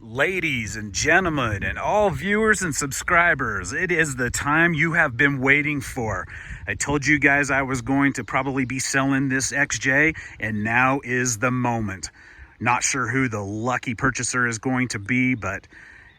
Ladies and gentlemen, and all viewers and subscribers, it is the time you have been waiting for. I told you guys I was going to probably be selling this XJ, and now is the moment. Not sure who the lucky purchaser is going to be, but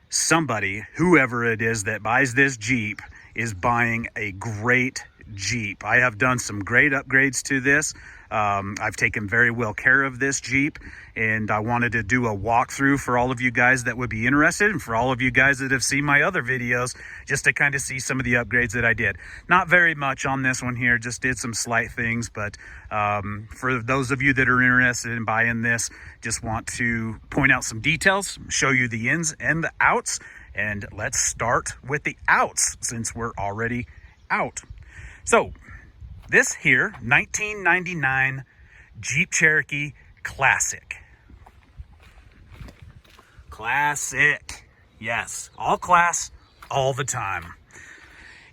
somebody, whoever it is that buys this Jeep, is buying a great Jeep. I have done some great upgrades to this. I've taken very well care of this Jeep, and I wanted to do a walkthrough for all of you guys that would be interested, and for all of you guys that have seen my other videos, just to kind of see some of the upgrades that I did. Not very much on this one here, just did some slight things, but for those of you that are interested in buying this, just want to point out some details, show you the ins and the outs, and let's start with the outs since we're already out. So this here, 1999 Jeep Cherokee Classic. Classic. Yes, all class, all the time.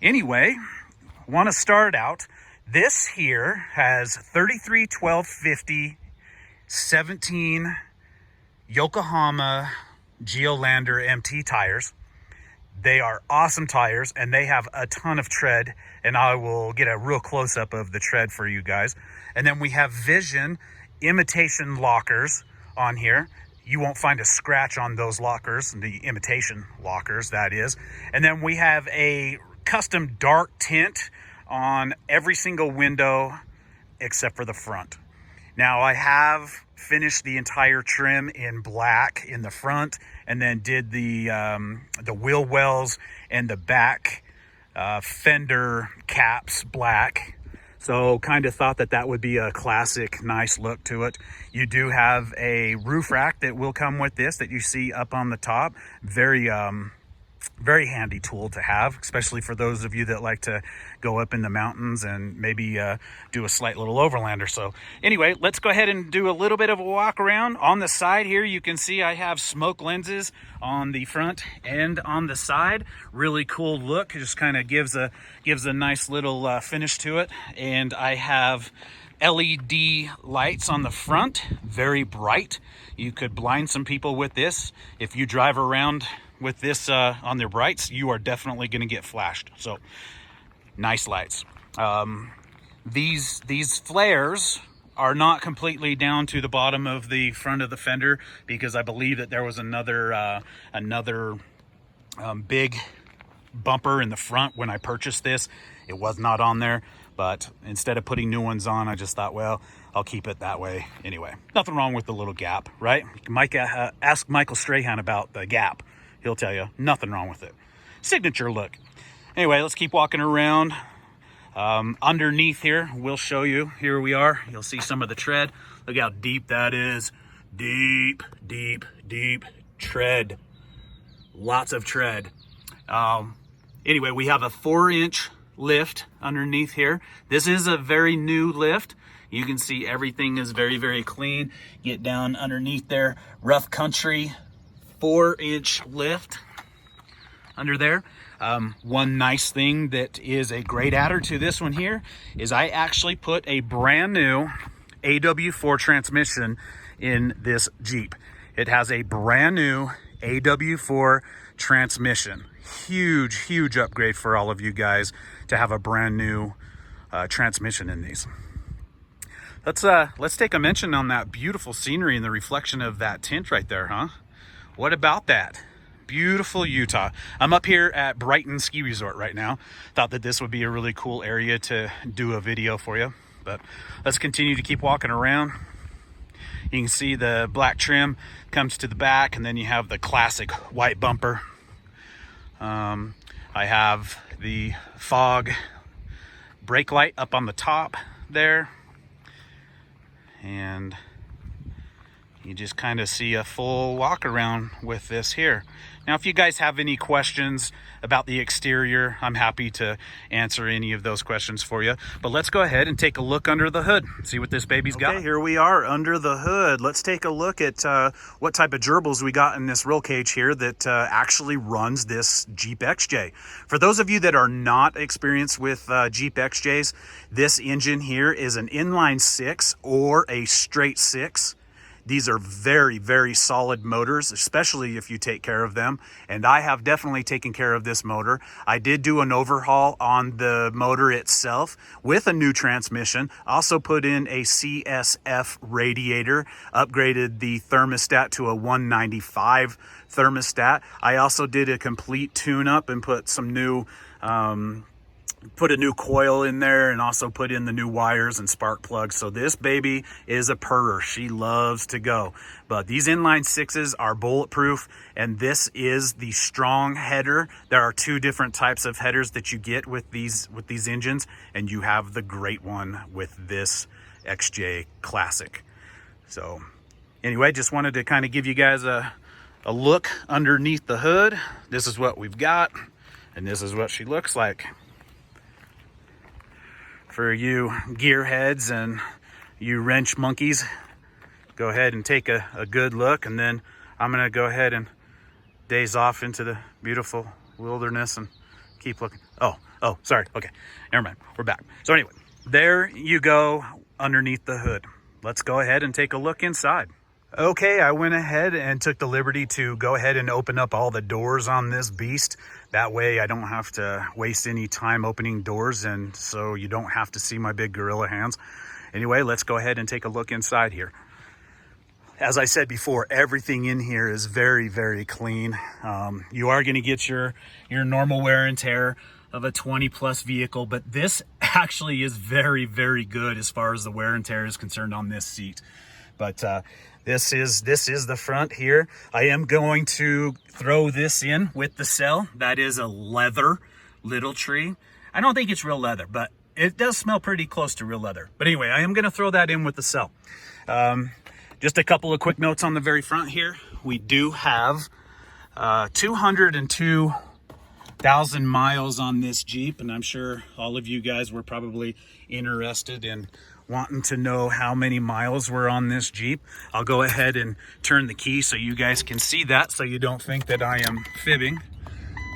Anyway, want to start out. This here has 33 1250 17 Yokohama Geolandar MT tires. They are awesome tires, and they have a ton of tread, and I will get a real close-up of the tread for you guys. And then we have Vision imitation lockers on here. You won't find a scratch on those lockers, the imitation lockers, that is. And then we have a custom dark tint on every single window except for the front. Now, I have finished the entire trim in black in the front, and then did the wheel wells and the back fender caps black. So kind of thought that that would be a classic, nice look to it. You do have a roof rack that will come with this that you see up on the top. Very handy tool to have, especially for those of you that like to go up in the mountains and maybe do a slight little overlander. So anyway, let's go ahead and do a little bit of a walk around. On the side here, you can see I have smoke lenses on the front and on the side. Really cool look. It just kind of gives a nice little finish to it. And I have LED lights on the front, very bright. You could blind some people with this. If you drive around with this on their brights, you are definitely going to get flashed. So nice lights. These flares are not completely down to the bottom of the front of the fender, because I believe that there was another big bumper in the front when I purchased this. It was not on there, but instead of putting new ones on, I just thought, well, I'll keep it that way anyway. Nothing wrong with the little gap, right? Mike, ask Michael Strahan about the gap. He'll tell you, nothing wrong with it. Signature look. Anyway, let's keep walking around. Underneath here, we'll show you. Here we are. You'll see some of the tread. Look how deep that is. Deep, deep, deep tread. Lots of tread. Anyway, we have a 4-inch lift underneath here. This is a very new lift. You can see everything is very, very clean. Get down underneath there. Rough country 4-inch lift under there. One nice thing that is a great adder to this one here is I actually put a brand new AW4 transmission in this Jeep. It has a brand new AW4 transmission. Huge upgrade for all of you guys to have a brand new transmission in these. Let's take a mention on that beautiful scenery and the reflection of that tint right there, huh? What about that? Beautiful Utah. I'm up here at Brighton Ski Resort right now. Thought that this would be a really cool area to do a video for you. But let's continue to keep walking around. You can see the black trim comes to the back, and then you have the classic white bumper. I have the fog brake light up on the top there. And you just kind of see a full walk around with this here. Now, if you guys have any questions about the exterior, I'm happy to answer any of those questions for you. But let's go ahead and take a look under the hood, see what this baby's got. Okay, here we are under the hood. Let's take a look at what type of gerbils we got in this roll cage here that actually runs this Jeep XJ. For those of you that are not experienced with Jeep XJs, this engine here is an inline 6 or a straight 6. These are very, very solid motors, especially if you take care of them. And I have definitely taken care of this motor. I did do an overhaul on the motor itself with a new transmission. Also put in a CSF radiator, upgraded the thermostat to a 195 thermostat. I also did a complete tune-up and put some new put a new coil in there, and also put in the new wires and spark plugs. So this baby is a purrer. She loves to go. But these inline sixes are bulletproof, and this is the strong header. There are two different types of headers that you get with these engines, and you have the great one with this XJ Classic. So anyway, just wanted to kind of give you guys a look underneath the hood. This is what we've got, and this is what she looks like. For you gearheads and you wrench monkeys, go ahead and take a good look, and then I'm gonna go ahead and daze off into the beautiful wilderness and keep looking. Oh, sorry. Okay, never mind. We're back. So anyway, there you go underneath the hood. Let's go ahead and take a look inside. Okay, I went ahead and took the liberty to go ahead and open up all the doors on this beast. That way I don't have to waste any time opening doors, and so you don't have to see my big gorilla hands. Anyway, let's go ahead and take a look inside here. As I said before, everything in here is very, very clean. You are going to get your normal wear and tear of a 20+ vehicle, but this actually is very, very good as far as the wear and tear is concerned on this seat. But this is the front here. I am going to throw this in with the cell. That is a leather little tree. I don't think it's real leather, but it does smell pretty close to real leather. But anyway, I am going to throw that in with the cell. Just a couple of quick notes on the very front here. We do have 202,000 miles on this Jeep, and I'm sure all of you guys were probably interested in wanting to know how many miles were on this Jeep. I'll go ahead and turn the key so you guys can see that, so you don't think that I am fibbing.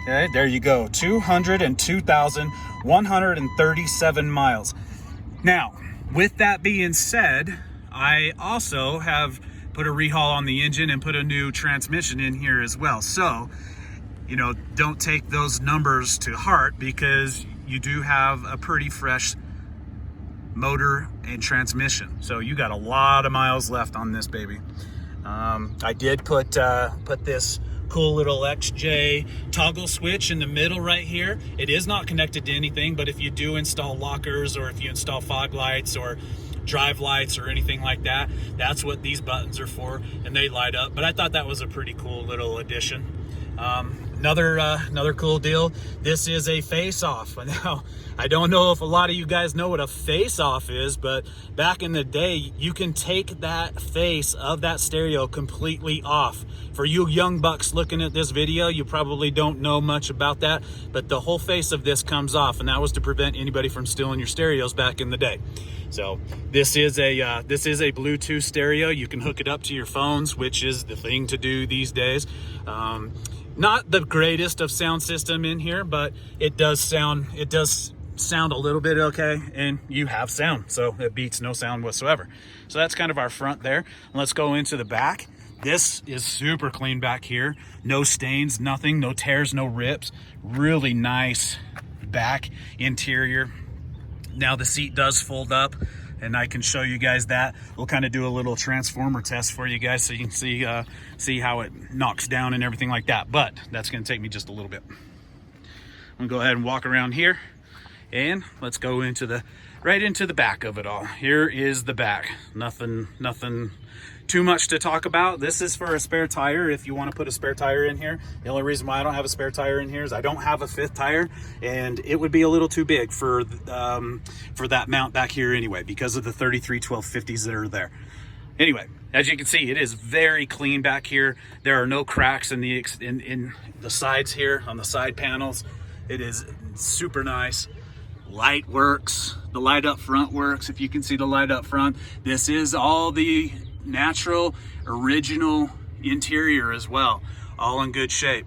Okay, there you go, 202,137 miles. Now, with that being said, I also have put a rehaul on the engine and put a new transmission in here as well. So, you know, don't take those numbers to heart, because you do have a pretty fresh motor and transmission. So you got a lot of miles left on this baby. I did put this cool little XJ toggle switch in the middle right here. It is not connected to anything, but if you do install lockers, or if you install fog lights or drive lights or anything like that, that's what these buttons are for, and they light up. But I thought that was a pretty cool little addition. Another cool deal, this is a face-off. Now, I don't know if a lot of you guys know what a face-off is, but back in the day, you can take that face of that stereo completely off. For you young bucks looking at this video, you probably don't know much about that, but the whole face of this comes off, and that was to prevent anybody from stealing your stereos back in the day. So this is a Bluetooth stereo. You can hook it up to your phones, which is the thing to do these days. Not the greatest of sound system in here, but it does sound a little bit okay, and you have sound, so it beats no sound whatsoever. So that's kind of our front there. Let's go into the back. This is super clean back here. No stains, nothing, no tears, no rips. Really nice back interior. Now the seat does fold up, and I can show you guys that. We'll kind of do a little transformer test for you guys so you can see how it knocks down and everything like that. But that's going to take me just a little bit. I'm going to go ahead and walk around here, and let's go right into the back of it all. Here is the back. Nothing too much to talk about. This is for a spare tire if you want to put a spare tire in here. The only reason why I don't have a spare tire in here is I don't have a 5th tire, and it would be a little too big for that mount back here anyway, because of the 33-1250s that are there. Anyway, as you can see, it is very clean back here. There are no cracks in the sides here on the side panels. It is super nice. Light works. The light up front works. If you can see the light up front, this is all the natural original interior as well, all in good shape.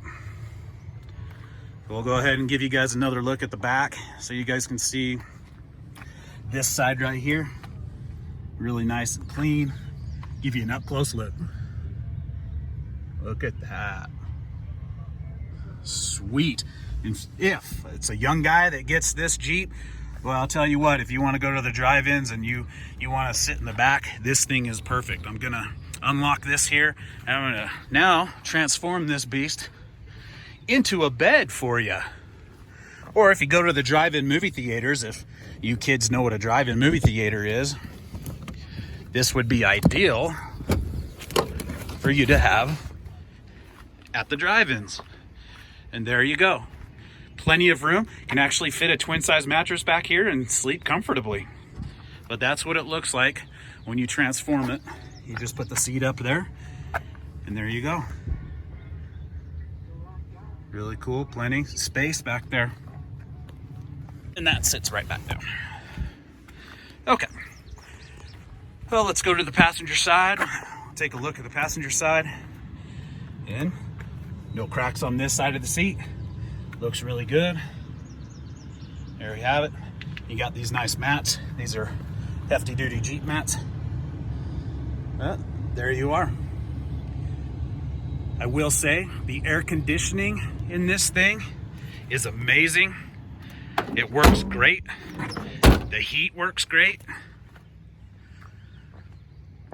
We'll go ahead and give you guys another look at the back so you guys can see this side right here. Really nice and clean. Give you an up close look. Look at that. Sweet. And if it's a young guy that gets this Jeep, well, I'll tell you what, if you want to go to the drive-ins and you want to sit in the back, this thing is perfect. I'm gonna unlock this here, and I'm gonna now transform this beast into a bed for you. Or if you go to the drive-in movie theaters, if you kids know what a drive-in movie theater is, this would be ideal for you to have at the drive-ins. And there you go. Plenty of room. You can actually fit a twin-size mattress back here and sleep comfortably. But that's what it looks like when you transform it. You just put the seat up there, and there you go. Really cool. Plenty space back there. And that sits right back down. Okay. Well, let's go to the passenger side. Take a look at the passenger side. And no cracks on this side of the seat. Looks really good. There you have it. You got these nice mats. These are hefty duty Jeep mats. There you are. I will say the air conditioning in this thing is amazing. It works great. The heat works great.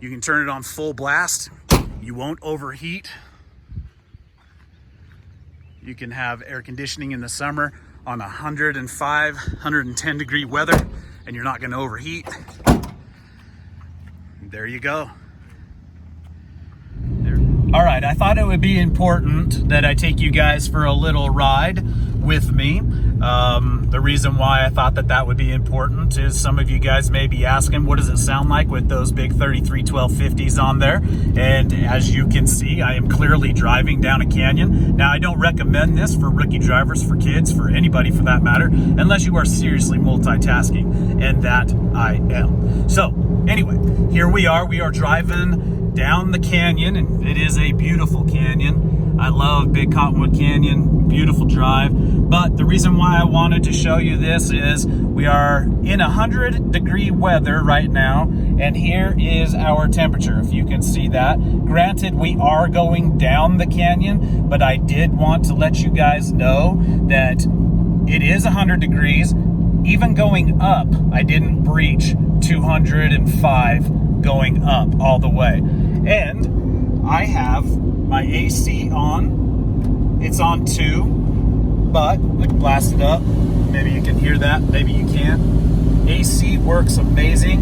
You can turn it on full blast. You won't overheat. You can have air conditioning in the summer on 105, 110 degree weather, and you're not going to overheat. There you go. All right, I thought it would be important that I take you guys for a little ride with me. The reason why I thought that would be important is some of you guys may be asking, what does it sound like with those big 331250s on there? And as you can see, I am clearly driving down a canyon. Now, I don't recommend this for rookie drivers, for kids, for anybody for that matter, unless you are seriously multitasking, and that I am. So anyway, here we are driving down the canyon, and it is a beautiful canyon. I love Big Cottonwood Canyon, beautiful drive. But the reason why I wanted to show you this is we are in 100-degree weather right now, and here is our temperature, if you can see that. Granted, we are going down the canyon, but I did want to let you guys know that it is 100 degrees. Even going up, I didn't breach 205 going up all the way. And I have my AC on. It's on 2, but I can blast it up. Maybe you can hear that, maybe you can. AC works amazing.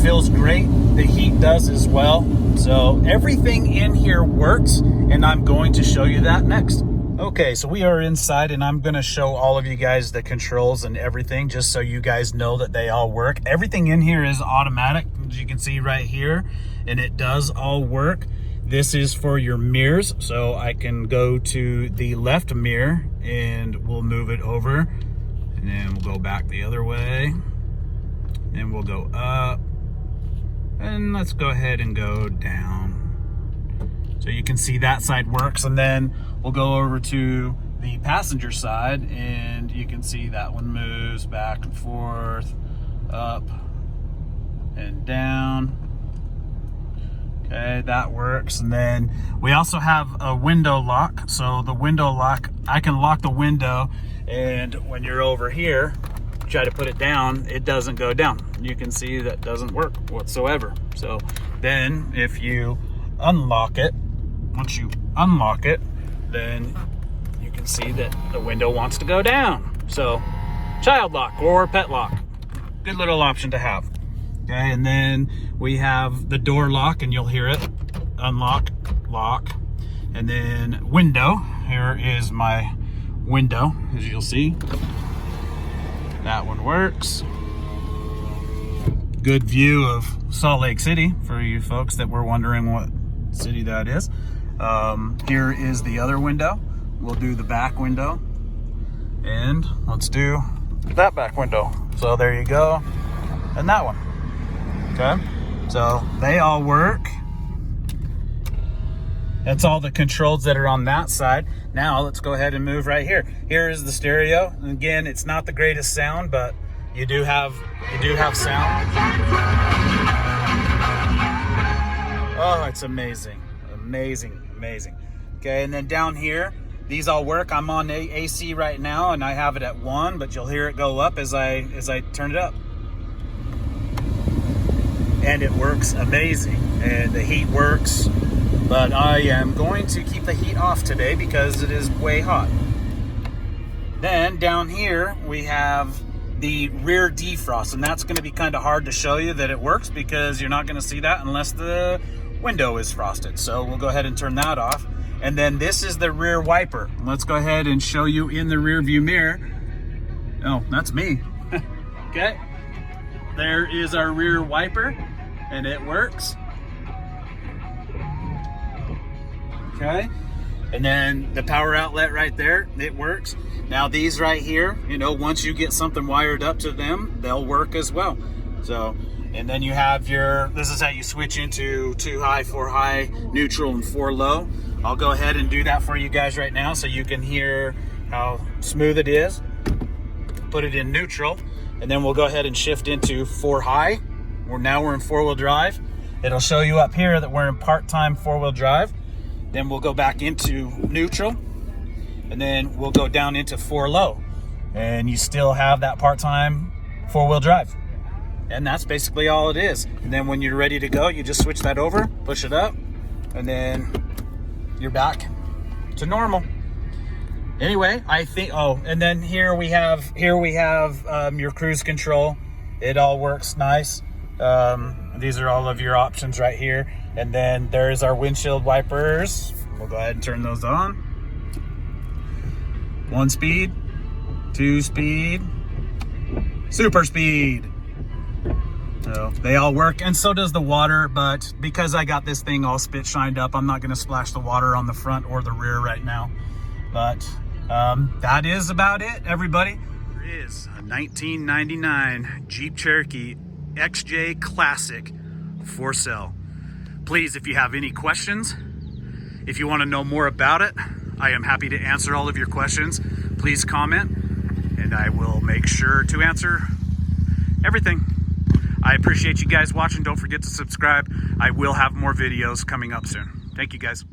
Feels great. The heat does as well. So everything in here works, and I'm going to show you that next. Okay, so we are inside, and I'm going to show all of you guys the controls and everything, just so you guys know that they all work. Everything in here is automatic, as you can see right here, and it does all work. This is for your mirrors, so I can go to the left mirror, and we'll move it over, and then we'll go back the other way, and we'll go up, and let's go ahead and go down. So you can see that side works, and then we'll go over to the passenger side, and you can see that one moves back and forth, up and down. Okay, that works. And then we also have a window lock. So the window lock, I can lock the window, and when you're over here, try to put it down, it doesn't go down. You can see that doesn't work whatsoever. So then if you unlock it, once you unlock it, then you can see that the window wants to go down. So child lock or pet lock, good little option to have. Okay, and then we have the door lock, and you'll hear it, unlock, lock, and then window. Here is my window, as you'll see. That one works. Good view of Salt Lake City for you folks that were wondering what city that is. Here is the other window. We'll do the back window, and let's do that back window. So there you go, and that one. Okay, so they all work. That's all the controls that are on that side. Now let's go ahead and move right here. Here is the stereo. And again, it's not the greatest sound, but you do have sound. it's amazing. Amazing, amazing. Okay, and then down here, these all work. I'm on AC right now, and I have it at 1, but you'll hear it go up as I turn it up. And it works amazing, and the heat works. But I am going to keep the heat off today because it is way hot. Then down here we have the rear defrost, and that's going to be kind of hard to show you that it works because you're not going to see that unless the window is frosted. So we'll go ahead and turn that off. And then this is the rear wiper. Let's go ahead and show you in the rear view mirror. Oh, that's me. Okay, there is our rear wiper, and it works. Okay, and then the power outlet right there, it works. Now these right here, you know, once you get something wired up to them, they'll work as well. So, and then you have your, this is how you switch into 2 high, 4 high, neutral, and 4 low. I'll go ahead and do that for you guys right now so you can hear how smooth it is. Put it in neutral, and then we'll go ahead and shift into 4 high. Now we're in 4-wheel drive. It'll show you up here that we're in part-time 4-wheel drive. Then we'll go back into neutral, and then we'll go down into 4 low, and you still have that part-time 4-wheel drive. And that's basically all it is. And then when you're ready to go, you just switch that over, push it up, and then you're back to normal. Anyway, I think, oh, and then here we have your cruise control. It all works nice. These are all of your options right here. And then there's our windshield wipers. We'll go ahead and turn those on. 1 speed, 2 speed, super speed. So they all work, and so does the water, but because I got this thing all spit shined up, I'm not gonna splash the water on the front or the rear right now. But that is about it, everybody. There is a 1999 Jeep Cherokee XJ Classic for sale. Please, if you have any questions, if you want to know more about it, I am happy to answer all of your questions. Please comment, and I will make sure to answer everything. I appreciate you guys watching. Don't forget to subscribe. I will have more videos coming up soon. Thank you, guys.